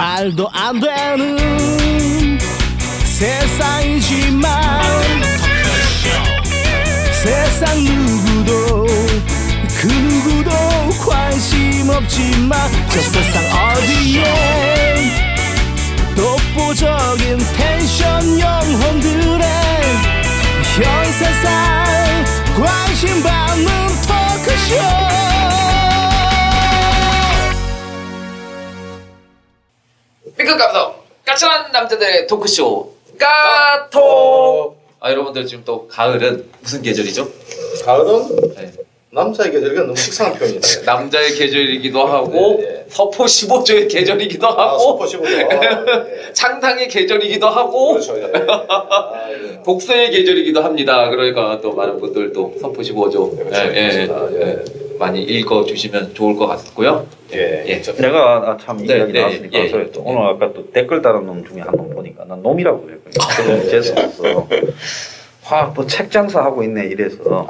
말도 안 되는 세상이지만 세상 누구도 그 누구도 관심 없지만 저 세상 어디에 독보적인 텐션 영혼들의 현 세상 관심 받는 토크쇼. B급 감성 까칠한 남자들의 토크쇼 까톡. 여러분들 지금 또 가을은 무슨 계절이죠? 가을은 네. 남자의 계절이가 너무 식상한 표현이다. 남자의 계절이기도 하고 네. 서포 15조의 계절이기도 하고 서포 15조. 창탕의 계절이기도 하고 그렇죠. 예. 예. 복서의 계절이기도 합니다. 그러니까 또 많은 분들 또 서포 15조 그렇죠. 예. 많이 읽어주시면 좋을 것 같고요. 예. 예. 내가 참 네, 이야기 네, 나왔으니까 예, 또 예. 오늘 아까 또 댓글 다는 놈 중에 한 놈 보니까 난 놈이라고 그래요. 재수없어. 또 책 장사하고 있네 이래서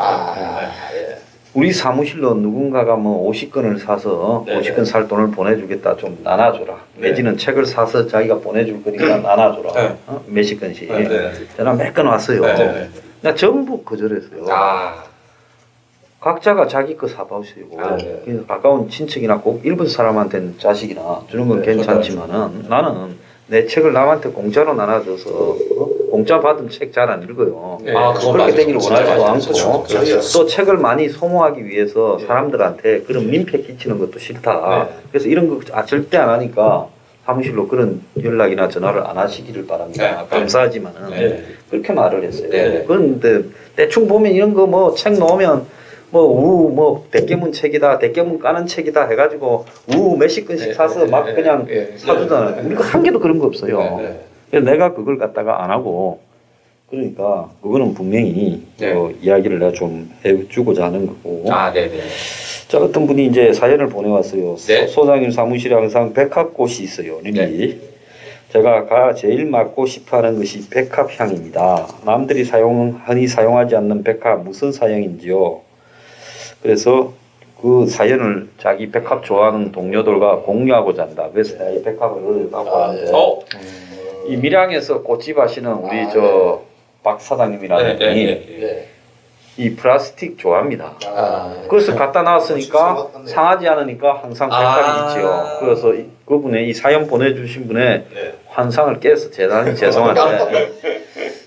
예. 우리 사무실로 누군가가 뭐 50건을 사서 네. 50건 살 돈을 보내주겠다 좀 나눠줘라. 네. 내지는 책을 사서 자기가 보내줄 거니까 나눠줘라. 네. 몇십 건씩. 네. 제가 몇 건 왔어요. 네. 나 전부 거절했어요. 각자가 자기 거 사봐오시고 네. 그래서 가까운 친척이나 꼭 일본 사람한테는 자식이나 주는 건 네, 괜찮지만은 나는 내 책을 남한테 공짜로 나눠줘서 공짜 받은 책 잘 안 읽어요. 네. 그건 그렇게 맞아요. 되기를 원하지도 그렇죠. 않고 또 책을 많이 소모하기 위해서 네. 사람들한테 그런 민폐 끼치는 것도 싫다. 네. 그래서 이런 거 절대 안 하니까 사무실로 그런 연락이나 전화를 안 하시기를 바랍니다. 네. 감사하지만은 네. 그렇게 말을 했어요. 네. 그런데 대충 보면 이런 거 뭐 책 놓으면 뭐 대깨문 책이다, 대깨문 까는 책이다 해가지고 몇십 건씩 사서 막 그냥 사주잖아요. 우리가 한 개도 그런 거 없어요. 그래서 내가 그걸 갖다가 안 하고 그러니까 그거는 분명히 이야기를 내가 좀 해주고자 하는 거고. 네네. 자, 어떤 분이 이제 사연을 보내왔어요. 네. 소장님 사무실에 항상 백합꽃이 있어요. 릴리. 제가 제일 맡고 싶어하는 것이 백합향입니다. 남들이 흔히 사용하지 않는 백합 무슨 사용인지요? 그래서 그 사연을 자기 백합 좋아하는 동료들과 공유하고자 한다. 그래서 내가 이 백합을 갖고 왔는데 이 밀양에서 꽃집 하시는 우리 박 사장님이라는 분이 이 플라스틱 좋아합니다. 그래서 갖다 놨으니까 상하지 않으니까 항상 백합이 있지요. 그래서 그분의 이 사연 보내주신 분의 환상을 깨서 대단히 죄송한데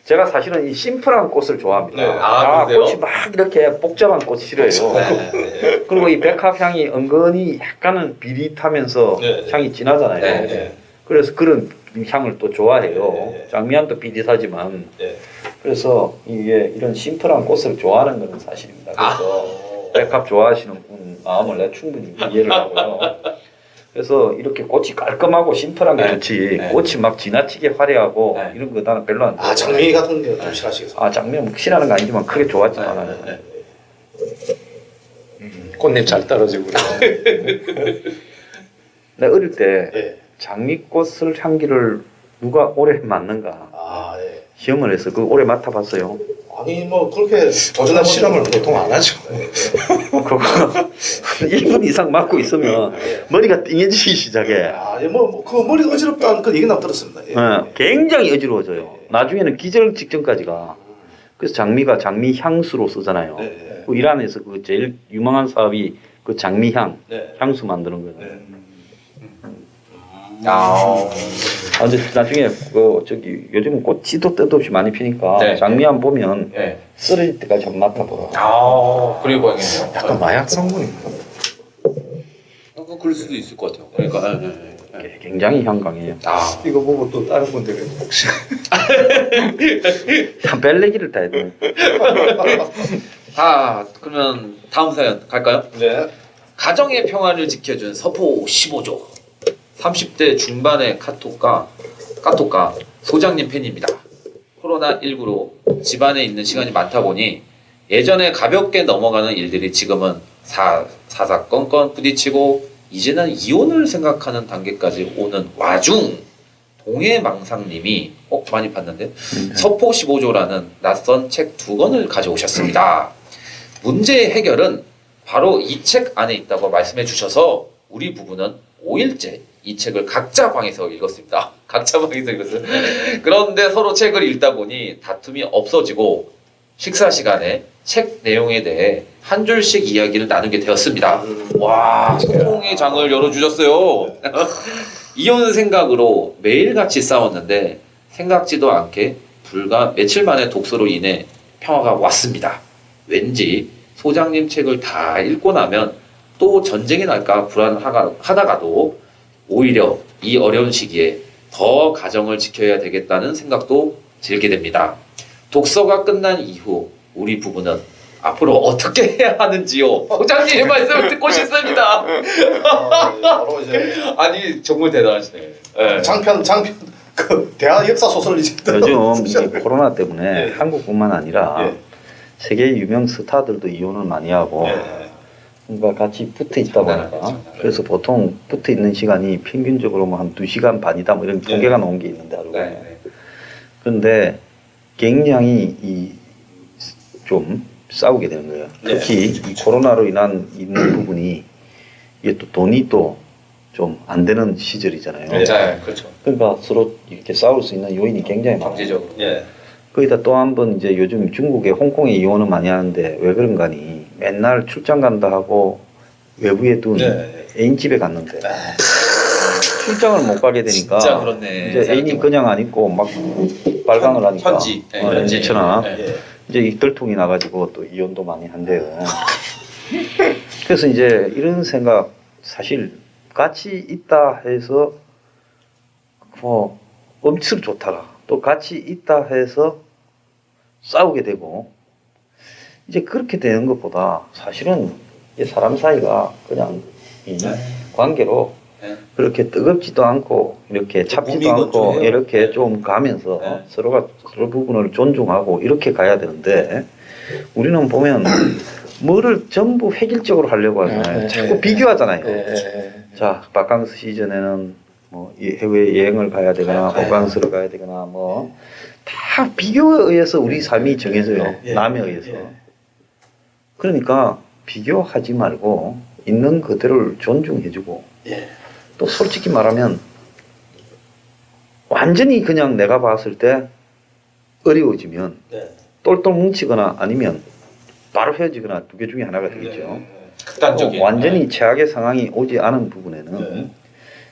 제가 사실은 이 심플한 꽃을 좋아합니다. 꽃이 막 이렇게 복잡한 꽃 싫어요. 그리고 이 백합향이 은근히 약간은 비릿하면서 향이 진하잖아요. 그래서 그런 향을 또 좋아해요. 장미향도 비릿하지만 그래서 이게 이런 심플한 꽃을 좋아하는 것은 사실입니다. 그래서 백합 좋아하시는 분 마음을 내가 충분히 이해를 하고요. 그래서 이렇게 꽃이 깔끔하고 심플한 게 좋지 꽃이 막 지나치게 화려하고 이런 거 나는 별로 안 좋아해요. 장미 같은 거 좀 싫어하시겠어요? 장미 싫어하는 건 아니지만 크게 좋아하지 않아요. 꽃잎 잘 떨어지고. 내가 어릴 때 장미꽃을 향기를 누가 오래 맡는가 시험을 해서 그 오래 맡아봤어요. 아니 뭐 그렇게 도전한 실험을 보통 안 하죠. 그거 1분 이상 맡고 있으면 머리가 띵해지기 시작해. 그 머리 어지럽다는 그 얘기 나 들었습니다. 굉장히 어지러워져요. 나중에는 기절 직전까지 가. 그래서 장미가 장미 향수로 쓰잖아요. 그 이란에서 그 제일 유명한 사업이 그 장미향 향수 만드는 거예요. 근데 나중에 요즘은 꽃이도 때도 없이 많이 피니까 장미향 보면 쓰러질 때까지 한번 맡아보라. 그리고 봐야겠네요. 약간 마약 성분인가? 그럴 수도 있을 것 같아요. 그러니까 굉장히 향강해요. 이거 보고 또 다른 분들은 혹시 벨레기를 따야 돼. 그러면 다음 사연 갈까요? 네. 가정의 평화를 지켜준 서포 15조 30대 중반의 카톡가 소장님 팬입니다. 코로나19로 집안에 있는 시간이 많다 보니 예전에 가볍게 넘어가는 일들이 지금은 사사건건 부딪히고 이제는 이혼을 생각하는 단계까지 오는 와중 동해망상님이 많이 봤는데 서포 15조라는 낯선 책 2권을 가져오셨습니다. 문제의 해결은 바로 이 책 안에 있다고 말씀해 주셔서 우리 부부는 5일째 이 책을 각자 방에서 읽었습니다. 각자 방에서 읽었어요. 그런데 서로 책을 읽다 보니 다툼이 없어지고 식사 시간에 책 내용에 대해 한 줄씩 이야기를 나누게 되었습니다. 와, 소통의 장을 열어주셨어요. 이혼 생각으로 매일같이 싸웠는데 생각지도 않게 불과 며칠 만에 독서로 인해 평화가 왔습니다. 왠지 소장님 책을 다 읽고 나면 또 전쟁이 날까 불안하다가도 오히려 이 어려운 시기에 더 가정을 지켜야 되겠다는 생각도 들게 됩니다. 독서가 끝난 이후 우리 부부는 앞으로 어떻게 해야 하는지요? 소장님의 말씀을 듣고 싶습니다. 바로 이제 아니 정말 대단하시네. 네. 장편 그 대하 역사 소설을 이제 요즘 이 코로나 때문에 예. 한국뿐만 아니라 예. 세계 유명 스타들도 이혼을 많이 하고 예. 그러니까 같이 붙어 있다 보니까 장난아니에요. 그래서 보통 붙어 있는 시간이 평균적으로 뭐 한 2시간 반이다 뭐 이런 통계가 나온 게 있는데 하루에. 네. 그런데 굉장히 좀 싸우게 되는 거예요. 네. 특히 이 코로나로 인한 있는 부분이 이게 또 돈이 또 좀 안 되는 시절이잖아요. 네. 네, 그렇죠. 그러니까 서로 이렇게 싸울 수 있는 요인이 굉장히 많아요. 경제적으로. 예. 거기다 또 한 번 이제 요즘 중국에 홍콩에 이혼을 많이 하는데 왜 그런가니 맨날 출장 간다 하고 외부에 둔 네. 애인 집에 갔는데 출장을 못 가게 되니까 진짜 그렇네. 이제 애인이 그냥 안 있고 막 발광을 하니까 현지. 네, 현지. 현지처나 네. 예. 이제 이떨통이 나가지고 또 이혼도 많이 한대요. 그래서 이제 이런 생각 사실 같이 있다 해서 뭐 엄청 좋다가 또 같이 있다 해서 싸우게 되고 이제 그렇게 되는 것보다 사실은 이 사람 사이가 그냥 이 관계로 네. 그렇게 뜨겁지도 않고 이렇게 찹지도 몸이 않고 건조해요. 이렇게 좀 가면서 네. 서로가 서로 부분을 존중하고 이렇게 가야 되는데 우리는 보면 뭐를 전부 획일적으로 하려고 하잖아요. 자꾸 비교하잖아요. 자, 바캉스 시즌에는 뭐 해외 여행을 가야 되거나 호캉스를 가야 되거나 뭐 다 비교에 의해서 우리 삶이 정해져요. 예. 남에 의해서. 예. 그러니까 비교하지 말고 있는 그대로를 존중해주고 예. 또 솔직히 말하면 완전히 그냥 내가 봤을 때 어려워지면 네. 똘똘 뭉치거나 아니면 바로 헤어지거나 두 개 중에 하나가 되겠죠. 극단적인. 완전히 최악의 상황이 오지 않은 부분에는 네.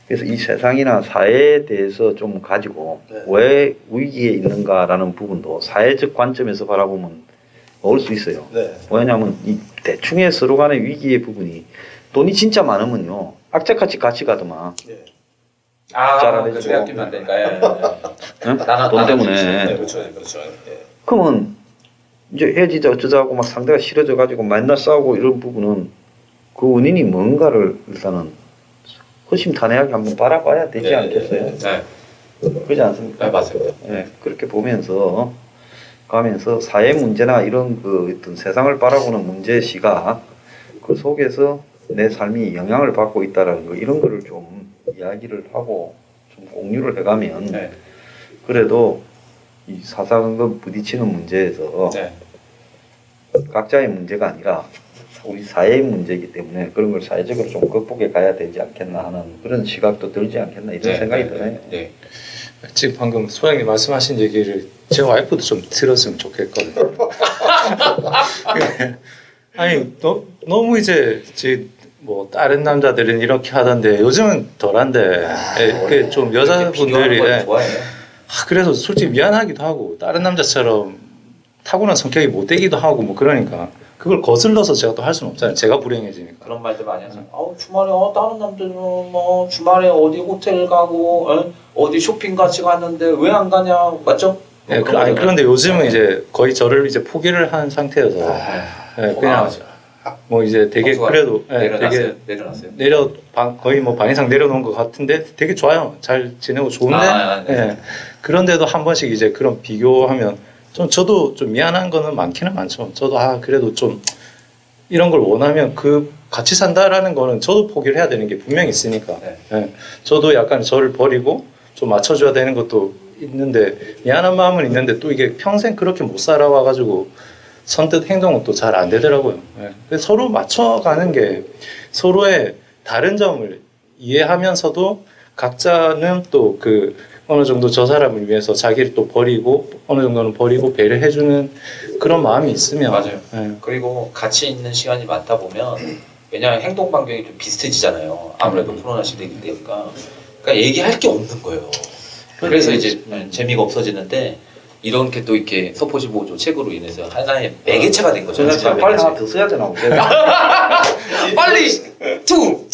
그래서 이 세상이나 사회에 대해서 좀 가지고 네. 왜 위기에 있는가라는 부분도 사회적 관점에서 바라보면 올 수 있어요. 네. 왜냐하면 이 대충의 서로 간의 위기의 부분이 돈이 진짜 많으면요 악착같이 같이 가더만 예. 아, 잘하네, 그 저거. 아끼면 안 되니까. 예. 응? 나눠- 돈 나눠주시면 때문에 네, 그렇죠. 그렇죠. 예. 그러면 이제 헤어지자 어쩌자고 막 상대가 싫어져 가지고 맨날 싸우고 이런 부분은 그 원인이 뭔가를 일단은 허심탄회하게 한번 바라봐야 되지 네, 않겠어요? 네. 그러지 않습니까? 네, 맞습니다. 예, 그렇게 보면서 가면서 사회 문제나 이런 그 어떤 세상을 바라보는 문제 시각 그 속에서 내 삶이 영향을 받고 있다라는 거 이런 거를 좀 이야기를 하고 좀 공유를 해가면 네. 그래도 이 사사건건 부딪히는 문제에서 네. 각자의 문제가 아니라 우리 사회의 문제이기 때문에 그런 걸 사회적으로 좀 극복해 가야 되지 않겠나 하는 그런 시각도 들지 않겠나 이런 생각이 드네요. 네. 지금 방금 소장님 말씀하신 얘기를 제 와이프도 좀 들었으면 좋겠거든요. 아니 너무 이제 뭐 다른 남자들은 이렇게 하던데 요즘은 덜한데 그 좀 여자분들이 좋아해요. 그래서 솔직히 미안하기도 하고 다른 남자처럼 타고난 성격이 못 되기도 하고 뭐 그러니까 그걸 거슬러서 제가 또 할 수는 없잖아요. 제가 불행해지니까. 그런 말들 많이 하죠. 주말에 다른 남들은 뭐 주말에 어디 호텔 가고 어디 쇼핑 같이 갔는데 왜 안 가냐 맞죠? 네, 그런데 요즘은 이제 거의 저를 이제 포기를 한 상태여서 네, 그냥 뭐 이제 되게 그래도 되게 내려놨어요. 거의 뭐 반 이상 내려놓은 것 같은데 되게 좋아요. 잘 지내고 좋은데 네. 그런데도 한 번씩 이제 그런 비교하면 저도 좀 미안한 거는 많기는 많죠. 저도 그래도 좀 이런 걸 원하면 그 같이 산다라는 거는 저도 포기를 해야 되는 게 분명히 있으니까 저도 약간 저를 버리고 좀 맞춰줘야 되는 것도 있는데 미안한 마음은 있는데 또 이게 평생 그렇게 못 살아와가지고 선뜻 행동은 또 잘 안 되더라고요. 그래서 서로 맞춰가는 게 서로의 다른 점을 이해하면서도 각자는 또 그 어느 정도 저 사람을 위해서 자기를 또 버리고 어느 정도는 버리고 배려해주는 그런 마음이 있으면 맞아요. 예. 그리고 같이 있는 시간이 많다 보면 왜냐하면 행동 반경이 좀 비슷해지잖아요. 아무래도 코로나 시대이기 때문에 그러니까 얘기할 게 없는 거예요. 그래서 이제 재미가 없어지는데 이렇게 또 이렇게 서포시 보조 책으로 인해서 하나의 매개체가 된 거죠. 저는 빨리 하나 더 써야 되나 보죠. 빨리 투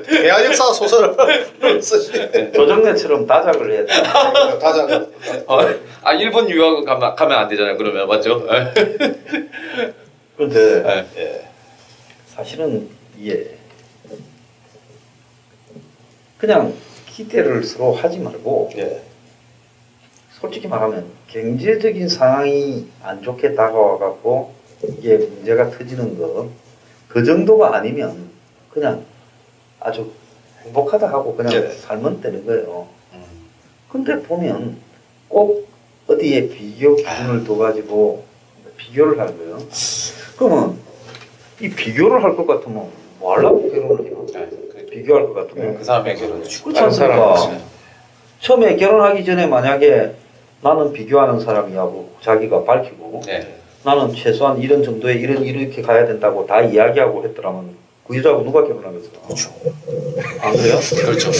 대학 역사 소설을 쓰시. 조정래처럼 다작을 해야 돼. 다자. 일본 유학 가면 안 되잖아요. 그러면 맞죠? 그런데 예. 사실은 이게 그냥 기대를 서로 하지 말고 예. 솔직히 말하면 경제적인 상황이 안 좋게 다가와갖고 이게 문제가 터지는 거 그 정도가 아니면 그냥 아주 행복하다 하고 그냥 예. 살면 되는 거예요. 근데 보면 꼭 어디에 비교 기준을 둬가지고 비교를 하는 거예요. 그러면 이 비교를 할 것 같으면 뭐 하려고 결혼을 해요? 비교할 것 같으면 그 사람의 결혼이 그렇지 않습니까? 처음에 결혼하기 전에 만약에 나는 비교하는 사람이라고 자기가 밝히고 네. 나는 최소한 이런 정도의 이렇게 가야 된다고 다 이야기하고 했더라면 그 여자하고 누가 결혼하겠어? 그렇죠. 안 그래요? 그렇죠.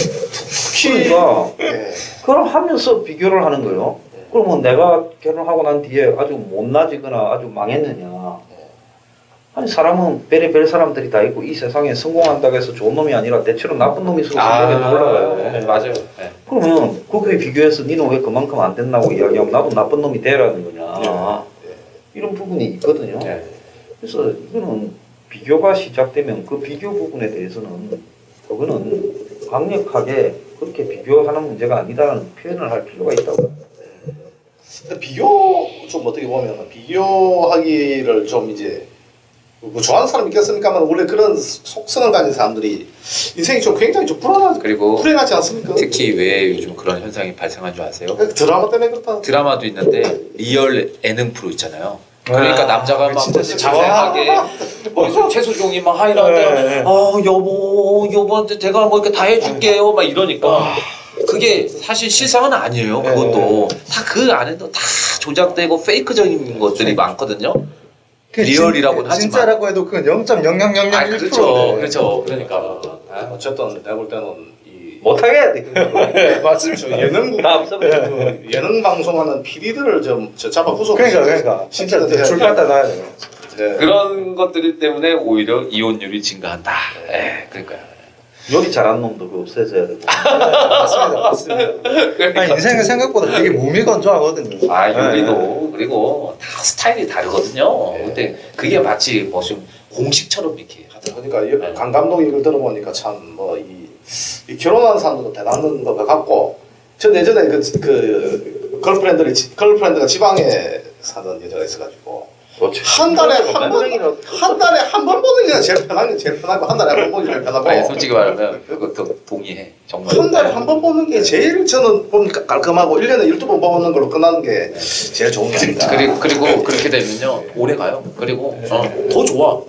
그러니까 예. 그럼 하면서 비교를 하는 거예요. 그러면 내가 결혼하고 난 뒤에 아주 못나지거나 아주 망했느냐? 아니 사람은 별의별 사람들이 다 있고 이 세상에 성공한다고 해서 좋은 놈이 아니라 대체로 나쁜 놈이 수가 올라가요. 네, 맞아요. 네. 그러면 거기에 비교해서 니는 왜 그만큼 안 됐나고 이야기하면 나도 나쁜 놈이 되라는 거냐. 이런 부분이 있거든요. 네. 그래서 이거는 비교가 시작되면 그 비교 부분에 대해서는 그거는 강력하게 그렇게 비교하는 문제가 아니다라는 표현을 할 필요가 있다고. 비교 좀 어떻게 보면 비교하기를 좀 이제 뭐 좋아하는 사람 있겠습니까만 원래 그런 속성을 가진 사람들이 인생이 좀 굉장히 좀 그리고 불행하지 않습니까? 특히 왜 요즘 그런 현상이 발생한 줄 아세요? 드라마 때문에 그렇다. 드라마도 있는데 리얼 예능 프로 있잖아요. 그러니까 남자가 막 진짜 자세하게 뭐 최수종이 막 하이라는데 여보한테 내가 뭐 이렇게 다 해줄게요 막 이러니까 그게 사실 실상은 아니에요. 그것도 다 그 안에도 다 조작되고 페이크적인 것들이 많거든요. 리얼이라고는 하지만 진짜라고 해도 그건 0.0001%. 그렇죠. 그렇죠. 그러니까 어쨌든 내가 볼 때는 이 못하게 해야 돼. 맞습니다. 예능 다 없어버려. 예능 방송하는 PD들을 좀 잡아 구속. 그러니까 진짜 줄 갖다 놔야 돼요. 그런 것들 때문에 오히려 이혼율이 증가한다. 그러니까요. 요리 잘하는 놈도 그 없애줘야 되고. 맞습니다. 아니, 인생은 생각보다 되게 무미건조하거든요. 요리도 그리고 다 스타일이 다르거든요. 근데 그게 마치 무슨 공식처럼 이렇게 하더라고요. 그러니까 강 감독 얘기를 들어보니까 참 뭐 이 결혼하는 사람들도 대단한 것 같고, 전 예전에 그 걸프렌드가 지방에 사는 여자가 있어가지고 한 달에 한 번 보는 게 제일 편하고 한 달에 한 번 보는 게 제일 편하고. 아니, 솔직히 말하면 그것도 동의해. 정말. 한 달에 한 번 보는 게 제일 저는 보니까 깔끔하고 1년에 12번 보는 걸로 끝나는 게 제일 좋은 게 아닌가. 그리고 그렇게 되면요 오래 가요. 그리고 더 좋아.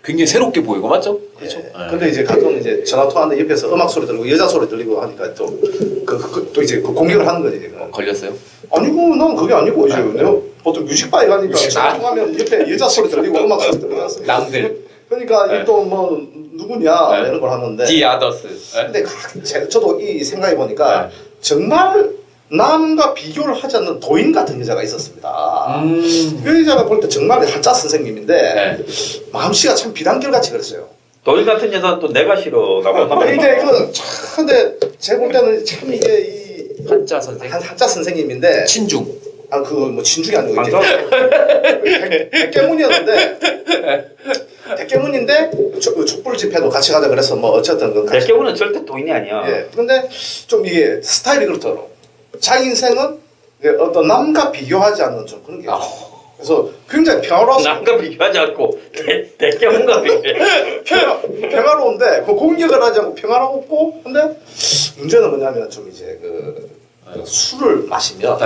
굉장히 새롭게 보이고 맞죠? 그렇죠. 근데 이제 가끔 이제 전화 통화하는데 옆에서 음악 소리 들리고 여자 소리 들리고 하니까 또 이제 그 공격을 하는 거지. 걸렸어요? 아니고 난 그게 아니고 이제 내가 보통 뮤직바에 가니까 전화 통화하면 옆에 여자 소리 들리고 음악 소리 들리지 않습니까? 남들. 그러니까 이 또 뭐 누구냐 이런 걸 하는데. The others. 근데 저도 이 생각해 보니까 정말 남과 비교를 하지 않는 도인 같은 여자가 있었습니다. 그 여자가 볼 때 정말 한자 선생님인데 마음씨가 참 비단결같이 그랬어요. 도일 같은 여자는 또 내가 싫어. 나못 나가. 근데 제가 볼 때는 참 이게 이 한자 선생. 한자 선생님인데 친중. 그 뭐 친중이 아니고 이제 백개문인데 촛불 집회도 같이 가자 그래서 뭐 어쨌든 그 대개문은 절대 도인이 아니야. 예. 근데 좀 이게 스타일이 그렇더라고. 자기 인생은 어떤 남과 비교하지 않는 좀 그런 게 있어요. 그래서 굉장히 평화로워. 남과 비교하지 않고 대개문과 비교해. 평화로운데 그 공격을 하지 않고 평화롭고, 근데 문제는 뭐냐면 좀 이제 그 술을 마시면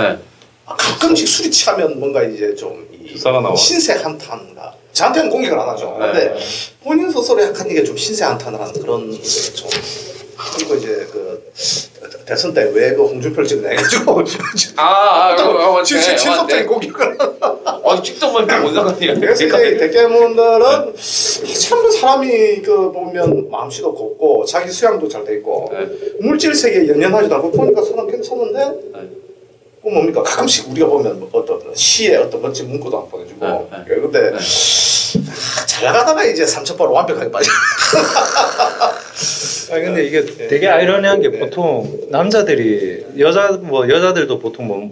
가끔씩 술이 취하면 뭔가 이제 좀 주사가 나와. 신세 한탄가. 저한테는 공격을 안 하죠. 근데 본인 스스로 약간 이게 좀 신세 한탄을 하는 그런 좀. 그리고 이제 그 대선 때 왜 그 홍준표를 찍어내가지고 친섭적인 공격을 아니 직접만 못 상관이야. 그래서 이제 대깨문들은 참 사람이 그 보면 마음씨도 곱고 자기 수양도 잘 돼 있고 물질 세계에 연연하지도 않고 보니까 사람 괜찮은데 그 뭡니까 가끔씩 우리가 보면 뭐 어떤 시에 어떤 멋진 문구도 안 보내주고 근데 잘 나가다가 이제 삼천포로 완벽하게 빠져. 아니 근데 이게 되게 아이러니한 게 보통 남자들이 여자들도 보통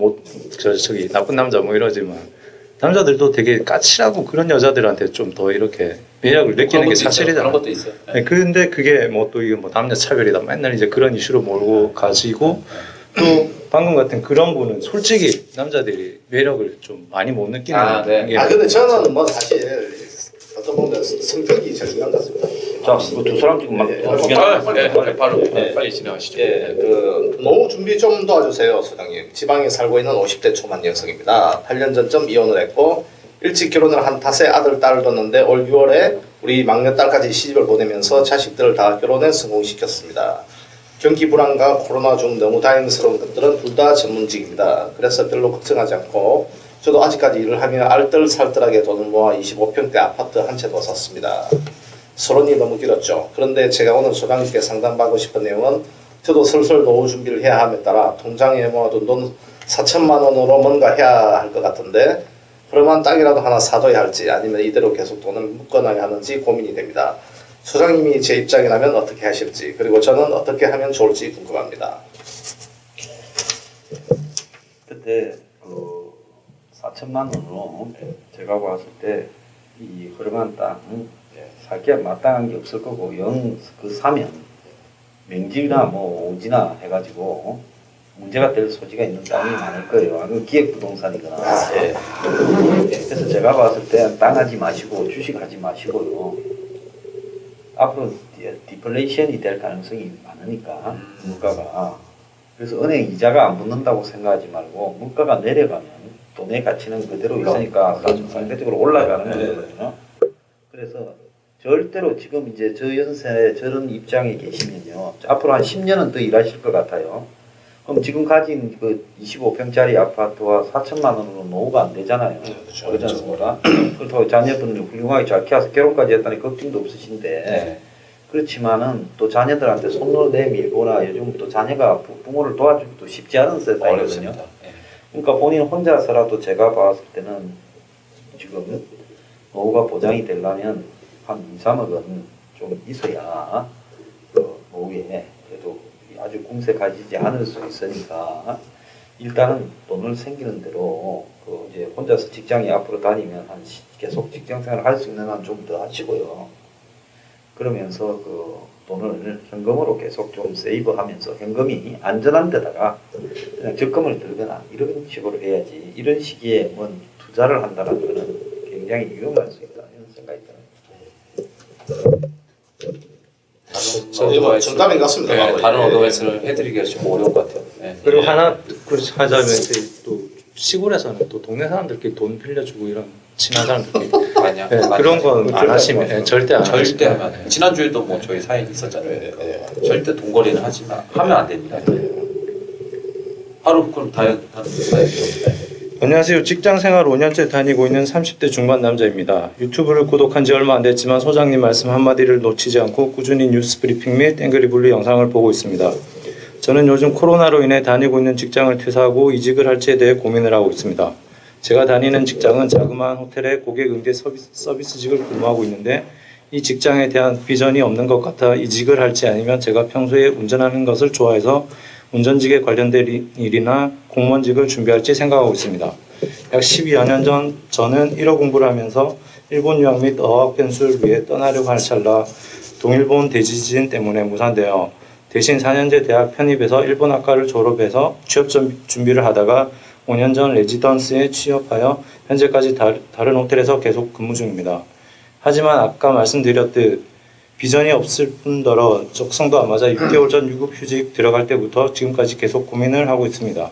저기 나쁜 남자 뭐 이러지만 남자들도 되게 까칠하고 그런 여자들한테 좀 더 이렇게 매력을 느끼는 게 사실이잖아요. 그런 것도 있어요. 네, 근데 그게 뭐 또 이게 뭐 남녀 차별이다 맨날 이제 그런 이슈로 몰고 가지고 또 방금 같은 그런 분은 솔직히 남자들이 매력을 좀 많이 못 느끼는 게 근데 저는 뭐 사실 어떤 보면 성격이 제일 중요한 것 같습니다. 자, 두 사람 지금 막 빨리 진행하시죠. 그 노후 준비 좀 도와주세요, 소장님. 지방에 살고 있는 50대 초반 여성입니다. 8년 전쯤 이혼을 했고 일찍 결혼을 한 탓에 아들, 딸을 뒀는데 올 6월에 우리 막내딸까지 시집을 보내면서 자식들을 다 결혼에 성공시켰습니다. 경기 불안과 코로나 중 너무 다행스러운 것들은 둘 다 전문직입니다. 그래서 별로 걱정하지 않고 저도 아직까지 일을 하며 알뜰살뜰하게 돈을 모아 25평대 아파트 한 채도 샀습니다. 서론이 너무 길었죠. 그런데 제가 오늘 소장님께 상담받고 싶은 내용은 저도 슬슬 노후 준비를 해야 함에 따라 통장에 모아둔 돈 4천만 원으로 뭔가 해야 할 것 같은데 그러면 땅이라도 하나 사둬야 할지 아니면 이대로 계속 돈을 묶어놔야 하는지 고민이 됩니다. 소장님이 제 입장이라면 어떻게 하실지 그리고 저는 어떻게 하면 좋을지 궁금합니다. 그때 그 4천만 원으로 제가 봤을 때 이 허름한 땅 살기에 마땅한 게 없을 거고 그 사면 맹지나 뭐 오지나 해가지고 문제가 될 소지가 있는 땅이 많을 거예요. 아니면 기획부동산이거나. 그래서 제가 봤을 때 땅 하지 마시고 주식하지 마시고요. 앞으로 디플레이션이 될 가능성이 많으니까 물가가. 그래서 은행 이자가 안 붙는다고 생각하지 말고 물가가 내려가면 돈의 가치는 그대로 있으니까 상대적으로 올라가는 거거든요. 그래서 절대로 지금 이제 저 연세에 저런 입장에 계시면요. 앞으로 한 10년은 더 일하실 것 같아요. 그럼 지금 가진 그 25평짜리 아파트와 4천만 원으로 노후가 안 되잖아요. 그렇지 않습니까? 그렇다고 자녀분을 훌륭하게 잘 키워서 결혼까지 했다니 걱정도 없으신데 그렇지만은 또 자녀들한테 손을 내밀거나 요즘 또 자녀가 부모를 도와주기도 쉽지 않은 세상이거든요. 그러니까 본인 혼자서라도 제가 봤을 때는 지금 노후가 보장이 되려면 한 2, 3억은 좀 있어야 그 노후에 그래도 아주 공세 가지지 않을 수 있으니까 일단은 돈을 생기는 대로 그 이제 혼자서 직장에 앞으로 다니면 한 계속 직장 생활을 할 수 있는 한 좀 더 하시고요. 그러면서 그 돈을 현금으로 계속 좀 세이브하면서 현금이 안전한 데다가 그냥 적금을 들거나 이런 식으로 해야지 이런 시기에 뭐 투자를 한다는 거는 굉장히 위험할 수 있다 이런 생각이 들어요. 정답인 것 같습니다. 다른 어드바이스를 해드리기가 좀 어려운 것 같아요. 그리고 하나 하자면 또 시골에서는 또 동네 사람들끼리 돈 빌려주고 이런 친한 사람들끼리 그런 건 안 하시면 절대 안 하시면 절대 하면 안 돼요. 지난주에도 뭐 저희 사연이 있었잖아요. 절대 돈거래는 하면 안 됩니다. 하루 그럼 다이어트 하는 안녕하세요. 직장생활 5년째 다니고 있는 30대 중반 남자입니다. 유튜브를 구독한 지 얼마 안 됐지만 소장님 말씀 한마디를 놓치지 않고 꾸준히 뉴스 브리핑 및 땡그리블리 영상을 보고 있습니다. 저는 요즘 코로나로 인해 다니고 있는 직장을 퇴사하고 이직을 할지에 대해 고민을 하고 있습니다. 제가 다니는 직장은 자그마한 호텔의 고객 응대 서비스직을 근무하고 있는데 이 직장에 대한 비전이 없는 것 같아 이직을 할지 아니면 제가 평소에 운전하는 것을 좋아해서 운전직에 관련된 일이나 공무원직을 준비할지 생각하고 있습니다. 약 12여 년 전 저는 1호 공부를 하면서 일본 유학 및 어학 변수를 위해 떠나려고 할 찰나 동일본 대지진 때문에 무산되어 대신 4년제 대학 편입해서 일본학과를 졸업해서 취업 준비를 하다가 5년 전 레지던스에 취업하여 현재까지 다른 호텔에서 계속 근무 중입니다. 하지만 아까 말씀드렸듯 비전이 없을 뿐더러 적성도 안 맞아 6개월 전 유급휴직 들어갈 때부터 지금까지 계속 고민을 하고 있습니다.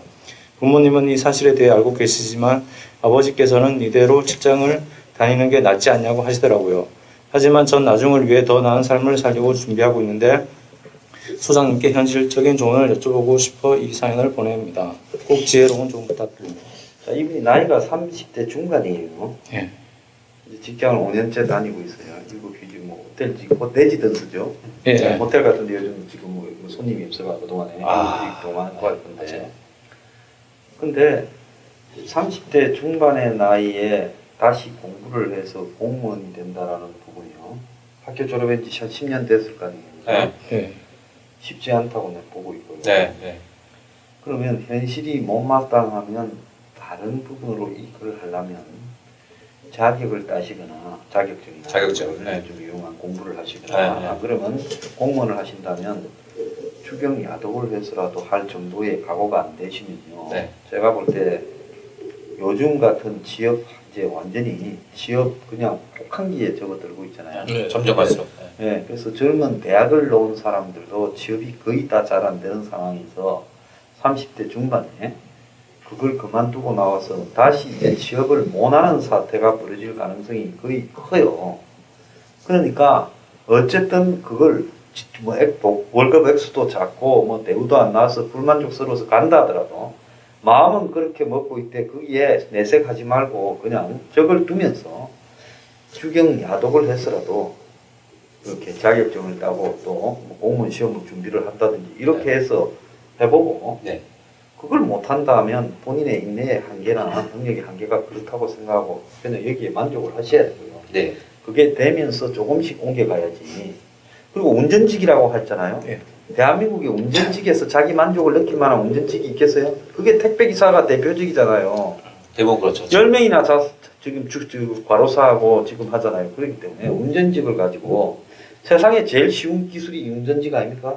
부모님은 이 사실에 대해 알고 계시지만 아버지께서는 이대로 직장을 다니는 게 낫지 않냐고 하시더라고요. 하지만 전 나중을 위해 더 나은 삶을 살려고 준비하고 있는데 소장님께 현실적인 조언을 여쭤보고 싶어 이 사연을 보냅니다. 꼭 지혜로운 조언 부탁드립니다. 자, 이분이 나이가 30대 중반이에요. 예. 이제 직장을 5년째 다니고 있어요. 일곱 휴직 뭐 호텔직, 레지던스죠. 예. 네, 호텔 같은데 요즘 지금 뭐 손님이 없어가 그동안에 동안 구할 건데. 근데 30대 중반의 나이에 다시 공부를 해서 공무원이 된다라는 부분이요. 학교 졸업한 지 한 10년 됐을 거 아니에요. 네. 예. 쉽지 않다고 내가 보고 있고요. 네. 네. 그러면 현실이 못마땅하면 다른 부분으로 이걸 하려면 자격을 따시거나 자격증이나 자격증, 네. 좀 유용한 공부를 하시거나 네, 네. 그러면 공무원을 하신다면 추경 야독을 해서라도 할 정도의 각오가 안 되시면요. 네. 제가 볼 때 요즘 같은 취업 이제 완전히 취업 그냥 혹한기에 접어들고 있잖아요. 네. 점점 갈수록. 네. 네, 그래서 젊은 대학을 나온 사람들도 취업이 거의 다 잘 안 되는 상황에서 30대 중반에 그걸 그만두고 나와서 다시 이제 취업을 못하는 사태가 벌어질 가능성이 거의 커요. 그러니까 어쨌든 그걸 뭐 월급 액수도 작고 뭐 대우도 안 나와서 불만족스러워서 간다 하더라도 마음은 그렇게 먹고 있대. 거기에 내색하지 말고 그냥 저걸 두면서 추경 야독을 해서라도 이렇게 자격증을 따고 또뭐 공무원 시험을 준비를 한다든지 이렇게 해서 해보고 네. 그걸 못한다면 본인의 인내의 한계나 능력의 한계가 그렇다고 생각하고 그냥 여기에 만족을 하셔야 되고요. 네. 그게 되면서 조금씩 옮겨가야지. 그리고 운전직이라고 했잖아요. 예. 대한민국의 운전직에서 자기 만족을 느낄 만한 운전직이 있겠어요? 그게 택배기사가 대표직이잖아요. 대부분 그렇죠. 10명이나 지금 과로사하고 지금 하잖아요. 그렇기 때문에 운전직을 가지고 세상에 제일 쉬운 기술이 운전직 아닙니까?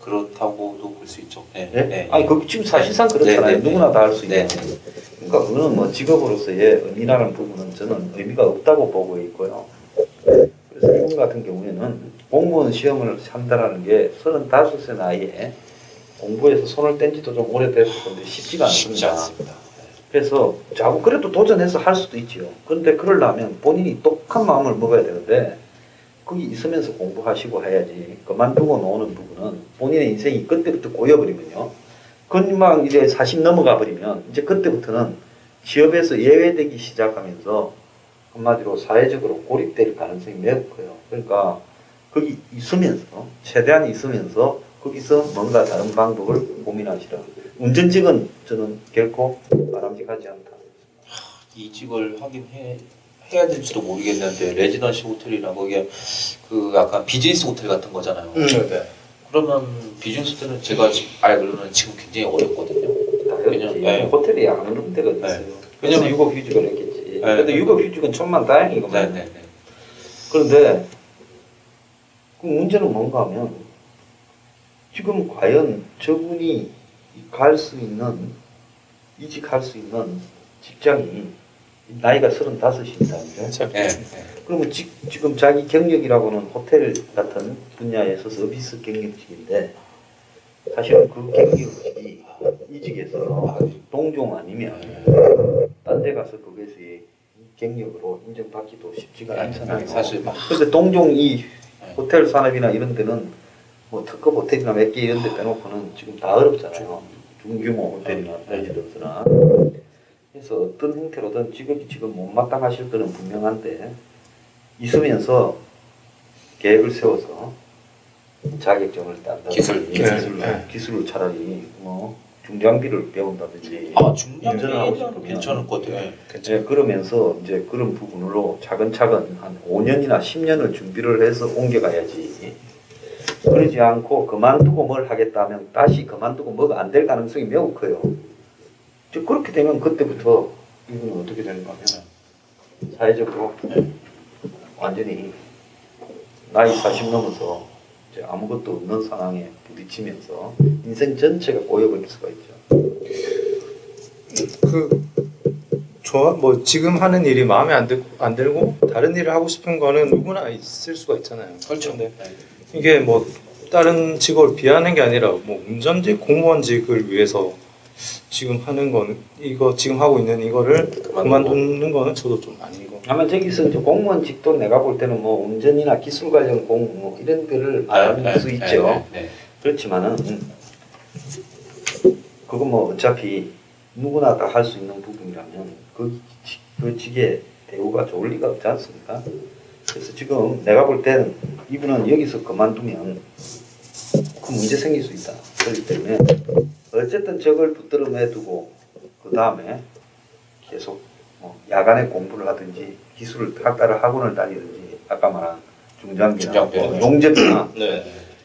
그렇다고도 볼 수 있죠. 네. 예? 네. 아니 그 지금 사실상 그렇잖아요. 네, 네, 누구나 다 할 수 네. 있는. 그러니까 그거는 뭐 직업으로서의 의미라는 부분은 저는 의미가 없다고 보고 있고요. 그래서 이분 같은 경우에는 공무원 시험을 한다라는 게 35세 나이에 공부해서 손을 뗀 지도 좀 오래됐을 건데 쉽지가 쉽지 않습니다. 않습니다. 그래서 자꾸 그래도 도전해서 할 수도 있지요. 그런데 그러려면 본인이 똑똑한 마음을 먹어야 되는데 거기 있으면서 공부하시고 해야지. 그만두고 노는 부분은 본인의 인생이 그때부터 고여버리면요. 금방 이제 40 넘어가 버리면 이제 그때부터는 취업에서 예외되기 시작하면서 한마디로 사회적으로 고립될 가능성이 매우 커요. 그러니까 거기 있으면서 최대한 있으면서 거기서 뭔가 다른 방법을 고민하시라. 운전직은 저는 결코 바람직하지 않다. 이직을 해야 될지도 모르겠는데 레지던시 호텔이나 거기에 그 약간 비즈니스 호텔 같은 거잖아요. 네. 그러면 비즈니스 호텔은 제가 알기로는 지금 굉장히 어렵거든요. 당연히 네. 호텔이 안 오는 데가 있어요. 네. 그래서 왜냐면- 육업휴직을 했겠지. 네. 근데 육업휴직은 천만 다행이거든요. 네네네. 그런데 그 문제는 뭔가 하면 지금 과연 저분이 갈 수 있는 이직할 수 있는 직장이 나이가 35입니다. 네. 그러면 지금 자기 경력이라고는 호텔 같은 분야에서 서비스 경력직인데 사실은 그 경력직이 이직해서 동종 아니면 딴 데 가서 거기서의 경력으로 인정받기도 쉽지가 않잖아요. 사실 막 근데 동종 이 호텔 산업이나 이런 데는 뭐 특급 호텔이나 몇 개 이런 데 빼놓고는 지금 다 어렵잖아요. 중규모 호텔이나 레지던스나. 그래서 어떤 형태로든 직업이 지금 못마땅하실 거는 분명한데 있으면서 계획을 세워서 자격증을 딴다든지 기술을 차라리 뭐 중장비를 배운다든지 운전을 하고 싶으면 괜찮을 것 같아요. 네, 그러면서 이제 그런 부분으로 차근차근 한 5년이나 10년을 준비를 해서 옮겨가야지. 그러지 않고 그만두고 뭘 하겠다 하면 다시 그만두고 뭐가 안 될 가능성이 매우 커요. 즉 그렇게 되면 그때부터 이분은 어떻게 되는가 하면 사회적으로 완전히 나이 40 넘어서 이제 아무것도 없는 상황에 부딪히면서 인생 전체가 꼬여버릴 수가 있죠. 뭐 지금 하는 일이 마음에 안 들고 다른 일을 하고 싶은 거는 누구나 있을 수가 있잖아요. 그렇죠. 근데 이게 뭐 다른 직업을 비하는 게 아니라 뭐 운전직, 공무원직을 위해서 지금 하는 건 이거 지금 하고 있는 이거를 그만두는 거는 저도 좀 아니고. 아마 저기서 이제 공무원직도 내가 볼 때는 뭐 운전이나 기술 관련 뭐 이런 데를 말할 수 있죠. 그렇지만은 그건 뭐 어차피 누구나 다 할 수 있는 부분이라면 그 직의 대우가 좋을 리가 없지 않습니까? 그래서 지금 내가 볼 때는 이분은 여기서 그만두면 그 문제 생길 수 있다. 그렇기 때문에 어쨌든 저걸 붙들어내 두고 그 다음에 계속 뭐 야간에 공부를 하든지 기술을 따로 학원을 다니든지 아까 말한 중장비나 중장비. 뭐 용접이나 네.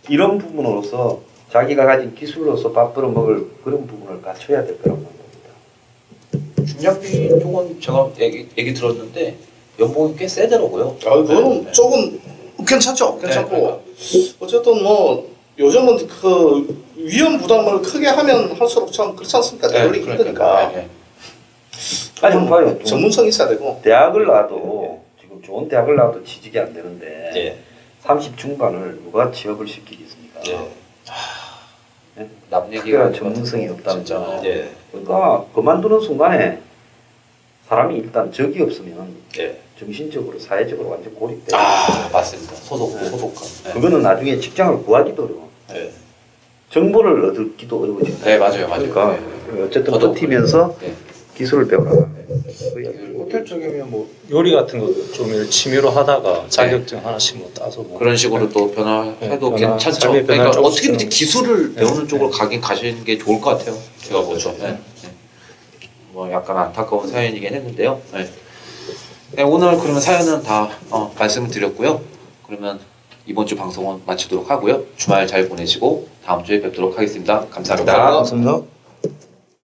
이런 부분으로서 자기가 가진 기술로서 밥 벌어 먹을 그런 부분을 갖춰야 될 거라고 봅니다. 중장비 쪽은 제가 얘기 들었는데 연봉이 꽤 세더라고요. 아, 그거는 조금 괜찮죠. 괜찮고 어쨌든 뭐 요즘은 그 위험 부담을 크게 하면 할수록 참 그렇지 않습니까? 되돌리기 힘드니까. 네. 아니 좀 봐요. 좀 전문성이 있어야 되고. 대학을 나와도 지금 좋은 대학을 나와도 취직이 안 되는데 예. 30 중반을 누가 취업을 시키겠습니까? 예. 남 얘기가 특별한 전문성이 없다는 진짜. 점. 예. 그러니까 그만두는 순간에 사람이 일단 적이 없으면 예. 정신적으로 사회적으로 완전 고립돼. 맞습니다. 소속감. 네. 그거는 나중에 직장을 구하기도 어려워. 예. 정보를 얻기도 어려워진다. 네, 맞아요. 그러니까 어쨌든 저도 버티면서 네. 기술을 배워라. 호텔 쪽이면 뭐 요리 같은 거 좀 취미로 하다가 자격증 하나씩 뭐 따서 뭐 그런 식으로 또 변화해도 네, 변화, 괜찮죠. 삶의 변화를 그러니까 조금씩 어떻게든지 주는 기술을 네. 배우는 쪽으로 가시는 게 좋을 것 같아요. 제가 보죠. 네. 네. 뭐 약간 안타까운 사연이긴 했는데요. 네. 네, 오늘 그러면 사연은 다 말씀을 드렸고요. 그러면 이번 주 방송은 마치도록 하고요. 주말 잘 보내시고 다음 주에 뵙도록 하겠습니다. 감사합니다. 감사합니다. 감사합니다.